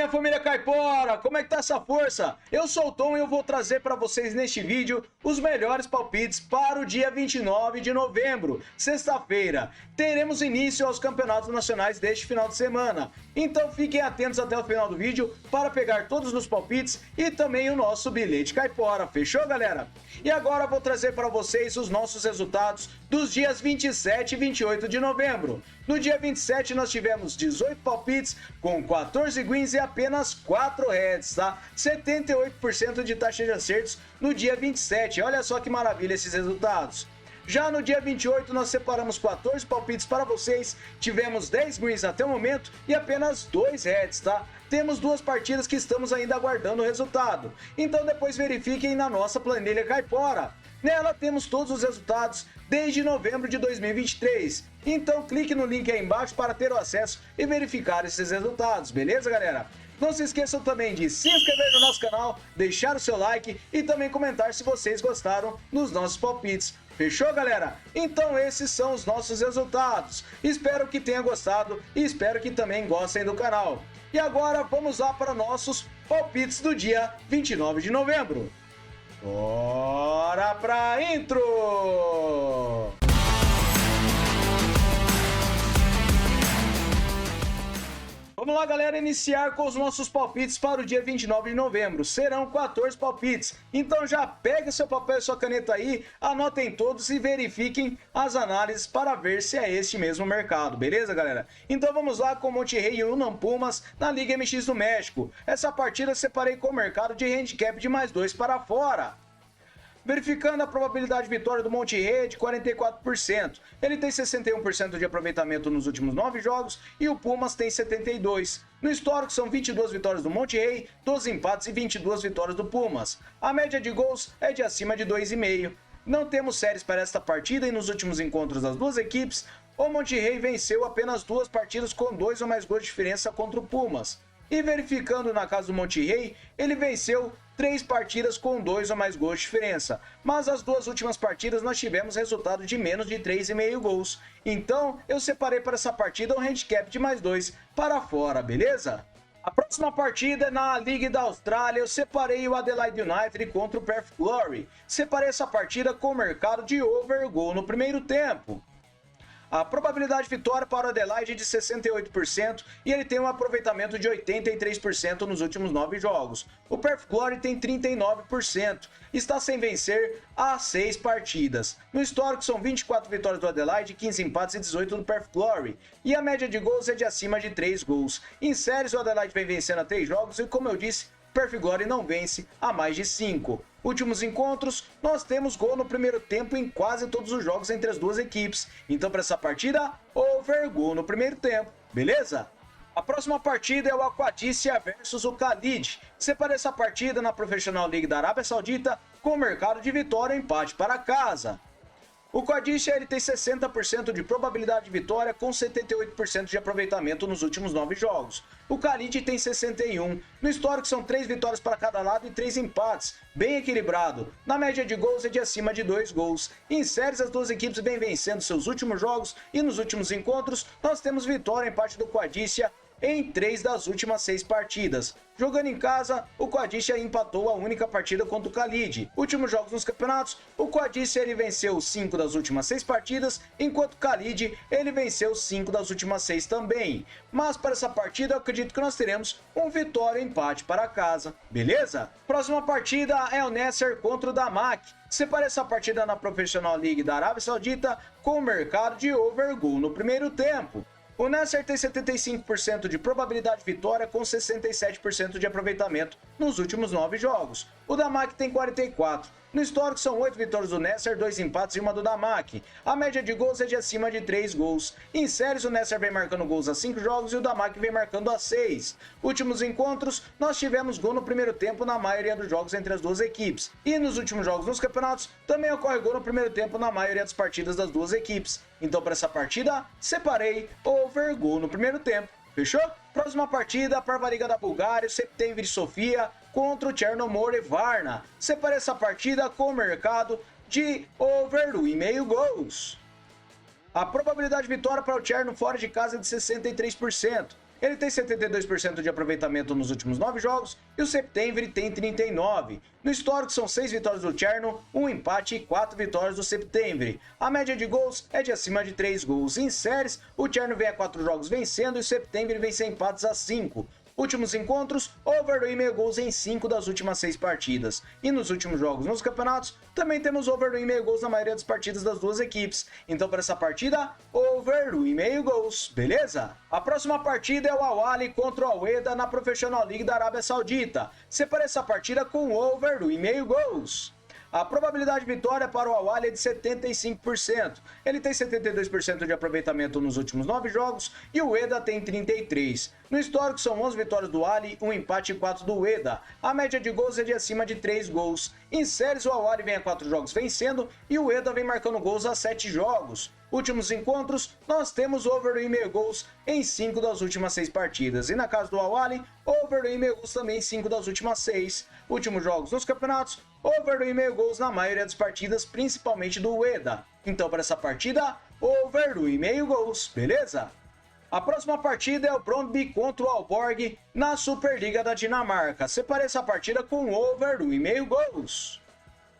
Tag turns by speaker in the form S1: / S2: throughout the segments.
S1: minha família Caipora, como é que tá essa força? Eu sou o Tom e eu vou trazer para vocês neste vídeo os melhores palpites para o dia 29 de novembro, sexta-feira. Teremos início aos campeonatos nacionais deste final de semana, então fiquem atentos até o final do vídeo para pegar todos os palpites e também o nosso bilhete Caipora, fechou galera? E agora vou trazer para vocês os nossos resultados dos dias 27 e 28 de novembro. No dia 27 nós tivemos 18 palpites com 14 greens e apenas 4 reds, tá? 78% de taxa de acertos no dia 27, olha só que maravilha esses resultados. Já no dia 28 nós separamos 14 palpites para vocês, tivemos 10 greens até o momento e apenas 2 reds, tá? Temos duas partidas que estamos ainda aguardando o resultado, então depois verifiquem na nossa planilha Caipora. Nela temos todos os resultados desde novembro de 2023, então clique no link aí embaixo para ter o acesso e verificar esses resultados, beleza galera? Não se esqueçam também de se inscrever no nosso canal, deixar o seu like e também comentar se vocês gostaram dos nossos palpites. Fechou, galera? Então esses são os nossos resultados. Espero que tenham gostado e espero que também gostem do canal. E agora vamos lá para nossos palpites do dia 29 de novembro. Bora pra intro! Vamos lá, galera, iniciar com os nossos palpites para o dia 29 de novembro. Serão 14 palpites, então já pega seu papel e sua caneta aí, anotem todos e verifiquem as análises para ver se é este mesmo mercado, beleza, galera? Então vamos lá com Monterrey e Unam Pumas na Liga MX do México. Essa partida eu separei com o mercado de handicap de +2 para fora. Verificando a probabilidade de vitória do Monterrey de 44%. Ele tem 61% de aproveitamento nos últimos 9 jogos e o Pumas tem 72%. No histórico são 22 vitórias do Monterrey, 12 empates e 22 vitórias do Pumas. A média de gols é de acima de 2,5. Não temos séries para esta partida e nos últimos encontros das duas equipes, o Monterrey venceu apenas 2 partidas com 2 ou mais gols de diferença contra o Pumas. E verificando na casa do Monterrey, ele venceu 3 partidas com 2 ou mais gols de diferença, mas as duas últimas partidas nós tivemos resultado de menos de 3,5 gols. Então eu separei para essa partida um handicap de +2 para fora, beleza? A próxima partida é na Liga da Austrália, eu separei o Adelaide United contra o Perth Glory. Separei essa partida com o mercado de over goal no primeiro tempo. A probabilidade de vitória para o Adelaide é de 68% e ele tem um aproveitamento de 83% nos últimos 9 jogos. O Perth Glory tem 39%, está sem vencer há 6 partidas. No histórico são 24 vitórias do Adelaide, 15 empates e 18 do Perth Glory. E a média de gols é de acima de 3 gols. Em séries o Adelaide vem vencendo há 3 jogos e, como eu disse, Perth Glory não vence há mais de 5. Últimos encontros, nós temos gol no primeiro tempo em quase todos os jogos entre as duas equipes. Então para essa partida, over gol no primeiro tempo, beleza? A próxima partida é o Aquadícia versus o Khalid. Separei essa partida na Professional League da Arábia Saudita com o mercado de vitória e empate para casa. O Quadícia ele tem 60% de probabilidade de vitória com 78% de aproveitamento nos últimos 9 jogos. O Khalid tem 61%. No histórico são 3 vitórias para cada lado e 3 empates, bem equilibrado. Na média de gols é de acima de 2 gols. Em séries as duas equipes vêm vencendo seus últimos jogos e nos últimos encontros nós temos vitória em parte do Quadícia em 3 das últimas 6 partidas. Jogando em casa, o Quadícia empatou a única partida contra o Khalid. Últimos jogos nos campeonatos, o Quadícia ele venceu 5 das últimas 6 partidas, enquanto o Khalid ele venceu 5 das últimas 6 também. Mas para essa partida eu acredito que nós teremos um vitória e empate para casa, beleza? Próxima partida é o Nasser contra o Damak. Separei essa partida na Professional League da Arábia Saudita com o mercado de over goal no primeiro tempo. O Nasser tem 75% de probabilidade de vitória com 67% de aproveitamento nos últimos 9 jogos. O Damak tem 44%. No histórico são 8 vitórias do Nasser, 2 empates e uma do Damak. A média de gols é de acima de 3 gols. Em séries o Nasser vem marcando gols a 5 jogos e o Damak vem marcando a 6. Últimos encontros, nós tivemos gol no primeiro tempo na maioria dos jogos entre as duas equipes. E nos últimos jogos nos campeonatos, também ocorre gol no primeiro tempo na maioria das partidas das duas equipes. Então para essa partida, separei over gol no primeiro tempo. Fechou? Próxima partida, Parvariga da Bulgária, o Septemvre Sofia contra o Chernomore Varna. Separei essa partida com o mercado de over 1,5 gols. A probabilidade de vitória para o Cherno fora de casa é de 63%. ele tem 72% de aproveitamento nos últimos 9 jogos e o Septemvre tem 39%. No histórico são 6 vitórias do Cherno, 1 empate e 4 vitórias do Septemvre. A média de gols é de acima de 3 gols. Em séries, o Cherno vem a 4 jogos vencendo e o Septemvre vem sem empates a 5. Últimos encontros, over 2,5 gols em 5 das últimas 6 partidas. E nos últimos jogos nos campeonatos, também temos over 2,5 gols na maioria das partidas das duas equipes. Então para essa partida, over 2,5 gols, beleza? A próxima partida é o Al Ahly contra o Al Wehda na Professional League da Arábia Saudita. Separa essa partida com over 2,5 gols. A probabilidade de vitória para o Al Ahly é de 75%. Ele tem 72% de aproveitamento nos últimos 9 jogos e o Wehda tem 33%. No histórico são 11 vitórias do Ahly, 1 empate e 4 do Wehda. A média de gols é de acima de 3 gols. Em séries, o Al Ahly vem a 4 jogos vencendo e o Wehda vem marcando gols a 7 jogos. Últimos encontros, nós temos over 2,5 gols em 5 das últimas 6 partidas. E na casa do Al Ahly, over 2,5 gols também em 5 das últimas 6. Últimos jogos nos campeonatos, over 2,5 gols na maioria das partidas, principalmente do Wehda. Então para essa partida, over 2,5 gols, beleza? A próxima partida é o Brøndby contra o Aalborg na Superliga da Dinamarca. Separe essa partida com over 2,5 gols.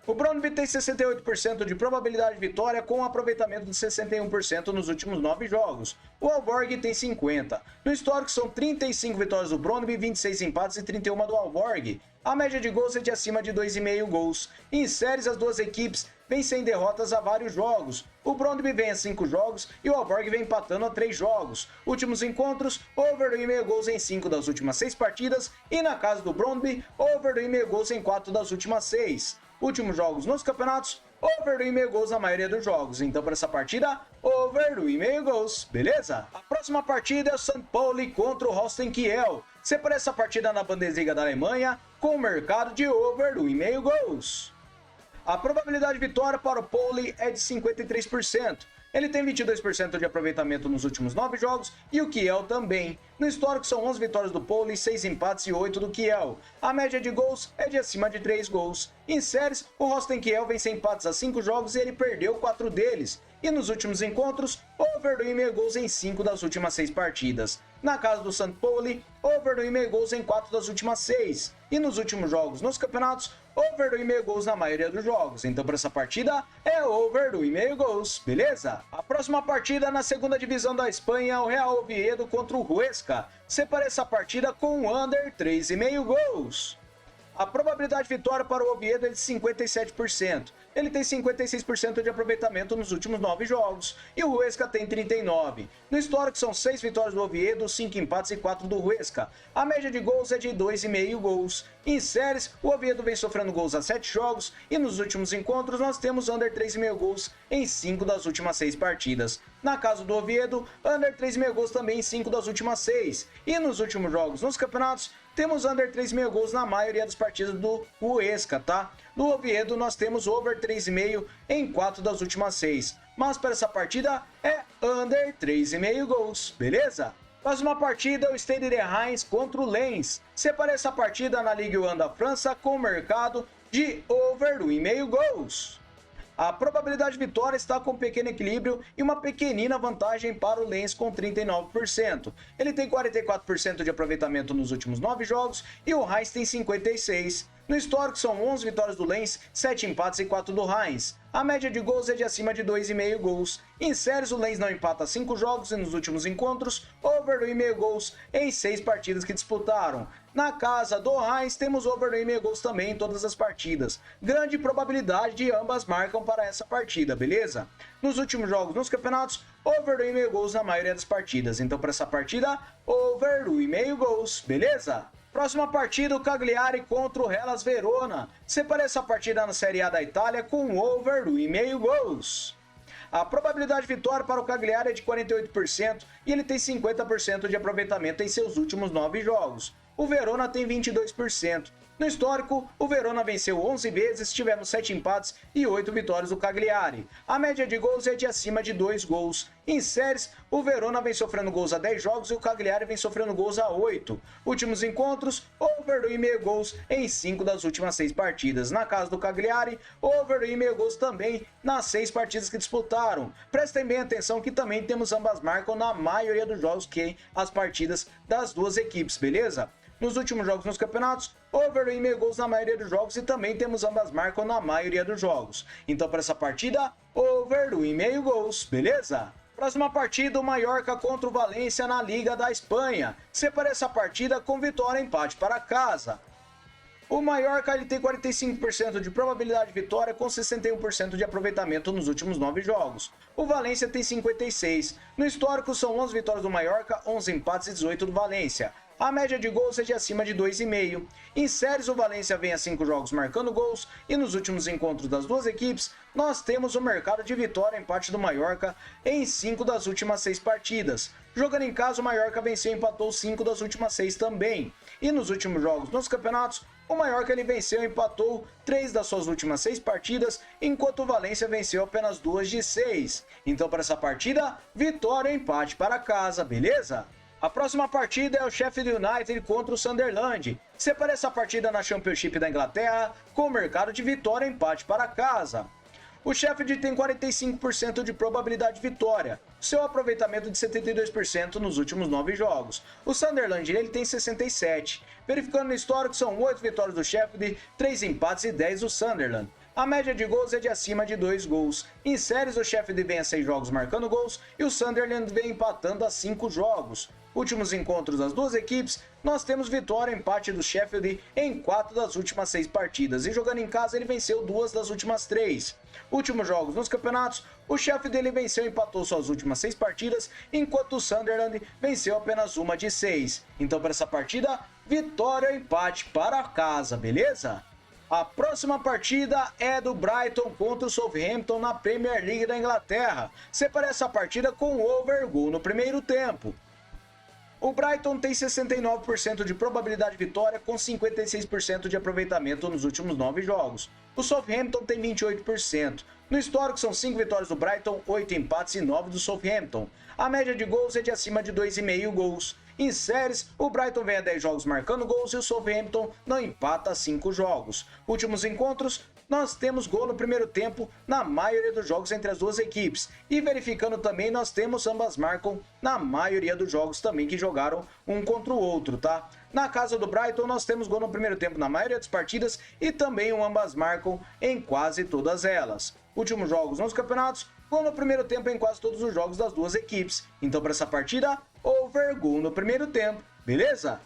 S1: O Brøndby tem 68% de probabilidade de vitória com um aproveitamento de 61% nos últimos 9 jogos. O Aalborg tem 50%. No histórico são 35 vitórias do Brøndby, 26 empates e 31 do Aalborg. A média de gols é de acima de 2,5 gols. Em séries, as duas equipes vêm sem derrotas há vários jogos. O Brøndby vem a 5 jogos e o Aalborg vem empatando a 3 jogos. Últimos encontros, over 2,5 gols em 5 das últimas 6 partidas e na casa do Brøndby, over 2,5 gols em 4 das últimas 6. Últimos jogos nos campeonatos, over 2,5 gols na maioria dos jogos. Então para essa partida, over 2,5 gols, beleza? A próxima partida é o St. Pauli contra o Holstein Kiel. Separa essa partida na Bundesliga da Alemanha com o mercado de over 2,5 gols. A probabilidade de vitória para o Pauli é de 53%. Ele tem 22% de aproveitamento nos últimos 9 jogos e o Kiel também. No histórico são 11 vitórias do Pauli, 6 empates e 8 do Kiel. A média de gols é de acima de 3 gols. Em séries, o Holstein Kiel vem sem empates a 5 jogos e ele perdeu 4 deles. E nos últimos encontros, over 2,5 gols em 5 das últimas 6 partidas. Na casa do St. Pauli, over 2,5 gols em 4 das últimas 6. E nos últimos jogos nos campeonatos, over 2,5 gols na maioria dos jogos. Então para essa partida é over 2,5 gols, beleza? A próxima partida na segunda divisão da Espanha é o Real Oviedo contra o Huesca. Separa essa partida com under 3,5 gols. A probabilidade de vitória para o Oviedo é de 57%. Ele tem 56% de aproveitamento nos últimos 9 jogos. E o Huesca tem 39%. No histórico são 6 vitórias do Oviedo, 5 empates e 4 do Huesca. A média de gols é de 2,5 gols. Em séries, o Oviedo vem sofrendo gols a 7 jogos. E nos últimos encontros nós temos under 3,5 gols em 5 das últimas 6 partidas. Na casa do Oviedo, under 3,5 gols também em 5 das últimas 6. E nos últimos jogos nos campeonatos, temos under 3,5 gols na maioria das partidas do Huesca, tá? No Oviedo nós temos over 3,5 em 4 das últimas 6. Mas para essa partida é under 3,5 gols, beleza? Próxima partida é o Stade de Reims contra o Lens. Separe essa partida na Ligue 1 da França com o mercado de over 2,5 gols. A probabilidade de vitória está com um pequeno equilíbrio e uma pequenina vantagem para o Lens com 39%. Ele tem 44% de aproveitamento nos últimos 9 jogos e o Reims tem 56%. No histórico são 11 vitórias do Lens, 7 empates e 4 do Reims. A média de gols é de acima de 2,5 gols. Em séries, o Lens não empata 5 jogos e nos últimos encontros, over 2,5 gols em 6 partidas que disputaram. Na casa do Reims, temos over 2,5 gols também em todas as partidas. Grande probabilidade de ambas marcam para essa partida, beleza? Nos últimos jogos nos campeonatos, over 2,5 gols na maioria das partidas. Então, para essa partida, over 2,5 gols, beleza? Próxima partida, o Cagliari contra o Hellas Verona. Separe essa partida na Série A da Itália com over 2,5 gols. A probabilidade de vitória para o Cagliari é de 48% e ele tem 50% de aproveitamento em seus últimos 9 jogos. o Verona tem 22%. No histórico, o Verona venceu 11 vezes, tivemos 7 empates e 8 vitórias do Cagliari. A média de gols é de acima de 2 gols. Em séries, o Verona vem sofrendo gols a 10 jogos e o Cagliari vem sofrendo gols a 8. Últimos encontros, over 2,5 gols em 5 das últimas 6 partidas. Na casa do Cagliari, over 2,5 gols também nas 6 partidas que disputaram. Prestem bem atenção que também temos ambas marcam na maioria dos jogos que as partidas das duas equipes, beleza? Nos últimos jogos nos campeonatos, over 2,5 gols na maioria dos jogos e também temos ambas marcam na maioria dos jogos. Então para essa partida, over 2,5 gols, beleza? Próxima partida, o Mallorca contra o Valência na Liga da Espanha. Separei essa partida com vitória e empate para casa. O Mallorca ele tem 45% de probabilidade de vitória com 61% de aproveitamento nos últimos 9 jogos. O Valência tem 56%. No histórico são 11 vitórias do Mallorca, 11 empates e 18 do Valência. A média de gols é de acima de 2,5. Em séries, o Valência vem a 5 jogos marcando gols e nos últimos encontros das duas equipes, nós temos o mercado de vitória e empate do Mallorca em 5 das últimas 6 partidas. Jogando em casa, o Mallorca venceu e empatou 5 das últimas 6 também. E nos últimos jogos nos campeonatos, o Mallorca ele venceu e empatou 3 das suas últimas 6 partidas, enquanto o Valência venceu apenas 2 de 6. Então para essa partida, vitória e empate para casa, beleza? A próxima partida é o Sheffield United contra o Sunderland. Separei essa partida na Championship da Inglaterra com o mercado de vitória e empate para casa. O Sheffield tem 45% de probabilidade de vitória, seu aproveitamento de 72% nos últimos 9 jogos. O Sunderland ele tem 67%. Verificando no histórico, são 8 vitórias do Sheffield, 3 empates e 10 do Sunderland. A média de gols é de acima de 2 gols. Em séries, o Sheffield vem a 6 jogos marcando gols e o Sunderland vem empatando a 5 jogos. Últimos encontros das duas equipes, nós temos vitória e empate do Sheffield em 4 das últimas 6 partidas. E jogando em casa, ele venceu 2 das últimas 3. Últimos jogos nos campeonatos, o Sheffield ele venceu e empatou suas últimas 6 partidas, enquanto o Sunderland venceu apenas uma de 6. Então para essa partida, vitória e empate para casa, beleza? A próxima partida é do Brighton contra o Southampton na Premier League da Inglaterra. Separei essa partida com over gol no primeiro tempo. O Brighton tem 69% de probabilidade de vitória com 56% de aproveitamento nos últimos 9 jogos. O Southampton tem 28%. No histórico são 5 vitórias do Brighton, 8 empates e 9 do Southampton. A média de gols é de acima de 2,5 gols. Em séries, o Brighton vem a 10 jogos marcando gols e o Southampton não empata 5 jogos. Últimos encontros, nós temos gol no primeiro tempo na maioria dos jogos entre as duas equipes. E verificando também, nós temos ambas marcam na maioria dos jogos também que jogaram um contra o outro, tá? Na casa do Brighton, nós temos gol no primeiro tempo na maioria das partidas e também ambas marcam em quase todas elas. Últimos jogos nos campeonatos, gol no primeiro tempo em quase todos os jogos das duas equipes. Então para essa partida, over gol no primeiro tempo, beleza?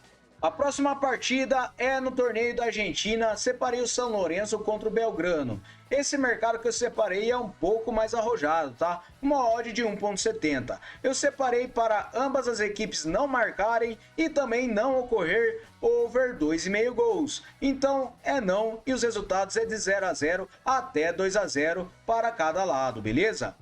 S1: A próxima partida é no torneio da Argentina, separei o São Lourenço contra o Belgrano. Esse mercado que eu separei é um pouco mais arrojado, tá? Uma odd de 1,70. Eu separei para ambas as equipes não marcarem e também não ocorrer over 2,5 gols. Então é não e os resultados é de 0-0 até 2-0 para cada lado, beleza?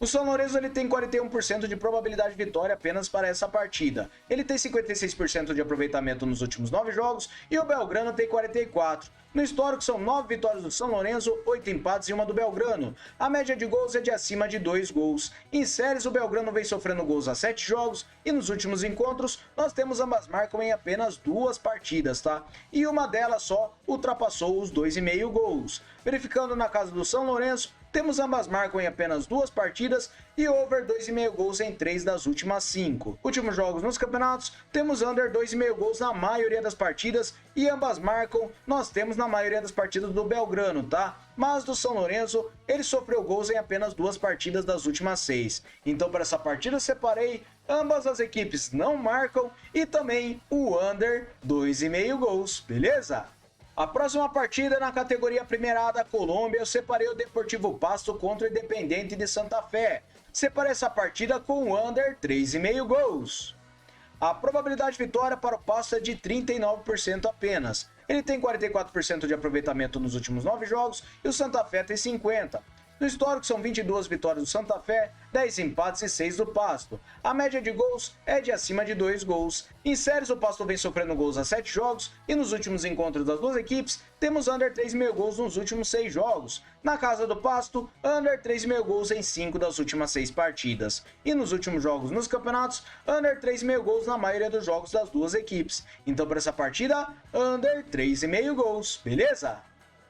S1: O São Lourenço ele tem 41% de probabilidade de vitória apenas para essa partida. Ele tem 56% de aproveitamento nos últimos 9 jogos e o Belgrano tem 44%. No histórico são 9 vitórias do São Lourenço, 8 empates e 1 do Belgrano. A média de gols é de acima de 2 gols. Em séries, o Belgrano vem sofrendo gols a 7 jogos e nos últimos encontros nós temos ambas marcam em apenas 2 partidas, tá? E uma delas só ultrapassou os 2,5 gols. Verificando na casa do São Lourenço, temos ambas marcam em apenas 2 partidas e over 2,5 gols em 3 das últimas 5. Últimos jogos nos campeonatos, temos under 2,5 gols na maioria das partidas e ambas marcam, nós temos na maioria das partidas do Belgrano, tá? Mas do São Lourenço, ele sofreu gols em apenas 2 partidas das últimas 6. Então para essa partida eu separei ambas as equipes não marcam e também o under 2,5 gols, beleza? A próxima partida na categoria Primeira A da Colômbia, eu separei o Deportivo Pasto contra o Independiente de Santa Fé. Separei essa partida com o under 3,5 gols. A probabilidade de vitória para o Pasto é de 39% apenas. Ele tem 44% de aproveitamento nos últimos 9 jogos e o Santa Fé tem 50%. No histórico são 22 vitórias do Santa Fé, 10 empates e 6 do Pasto. A média de gols é de acima de 2 gols. Em séries, o Pasto vem sofrendo gols há 7 jogos e nos últimos encontros das duas equipes, temos under 3,5 gols nos últimos 6 jogos. Na casa do Pasto, under 3,5 gols em 5 das últimas 6 partidas. E nos últimos jogos nos campeonatos, under 3,5 gols na maioria dos jogos das duas equipes. Então, para essa partida, under 3,5 gols, beleza?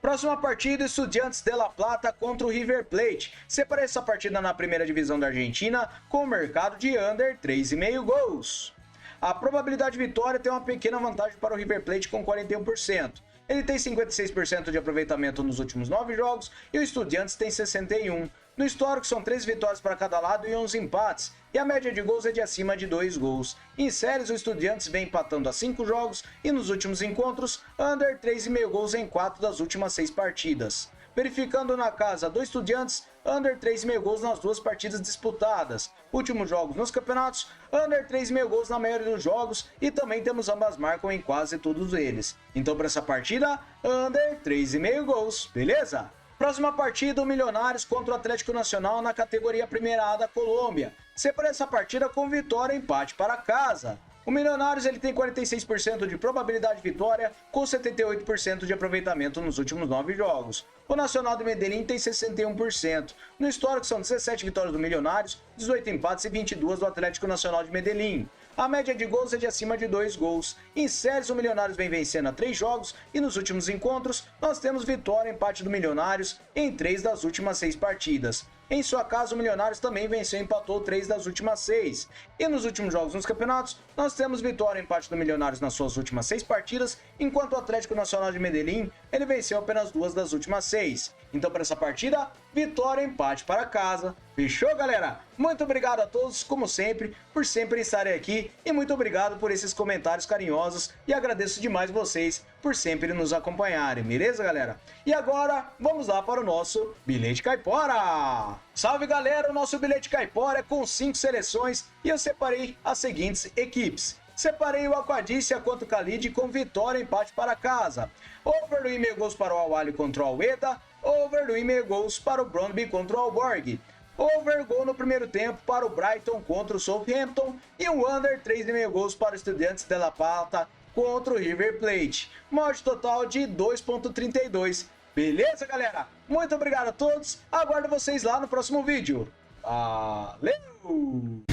S1: Próxima partida, Estudiantes de La Plata contra o River Plate. Separei essa partida na primeira divisão da Argentina com o mercado de under 3,5 gols. A probabilidade de vitória tem uma pequena vantagem para o River Plate com 41%. Ele tem 56% de aproveitamento nos últimos 9 jogos e o Estudiantes tem 61%. No histórico são 3 vitórias para cada lado e 11 empates, e a média de gols é de acima de 2 gols. Em séries, o Estudiantes vem empatando a 5 jogos e nos últimos encontros, under 3,5 gols em 4 das últimas 6 partidas. Verificando na casa do Estudiantes, under 3,5 gols nas duas partidas disputadas. Últimos jogos nos campeonatos, under 3,5 gols na maioria dos jogos e também temos ambas marcam em quase todos eles. Então para essa partida, under 3,5 gols, beleza? Próxima partida, o Milionários contra o Atlético Nacional na categoria Primeira A da Colômbia. Separei essa partida com vitória e empate para casa. O Milionários ele tem 46% de probabilidade de vitória, com 78% de aproveitamento nos últimos 9 jogos. O Nacional de Medellín tem 61%. No histórico são 17 vitórias do Milionários, 18 empates e 22 do Atlético Nacional de Medellín. A média de gols é de acima de 2 gols. Em séries, o Milionários vem vencendo a 3 jogos e nos últimos encontros nós temos vitória e empate do Milionários em 3 das últimas 6 partidas. Em sua casa, o Milionários também venceu e empatou 3 das últimas 6. E nos últimos jogos nos campeonatos, nós temos vitória e empate do Milionários nas suas últimas 6 partidas, enquanto o Atlético Nacional de Medellín, ele venceu apenas 2 das últimas 6. Então, para essa partida, vitória e empate para casa. Fechou, galera? Muito obrigado a todos, como sempre, por sempre estarem aqui e muito obrigado por esses comentários carinhosos e agradeço demais vocês por sempre nos acompanharem, beleza, galera? E agora, vamos lá para o nosso Bilhete Caipora! Salve, galera! O nosso Bilhete Caipora é com 5 seleções e eu separei as seguintes equipes. Separei o Aquadicia contra o Khalid com vitória e empate para casa. Over 2,5 gols para o Al-Ahly contra o Al-Wehda. Over 2,5 gols para o Brøndby contra o Aalborg. Over gol no primeiro tempo para o Brighton contra o Southampton. E um under 3,5 gols para o Estudiantes de La Plata contra o River Plate. Modo total de 2,32. Beleza, galera? Muito obrigado a todos. Aguardo vocês lá no próximo vídeo. Valeu!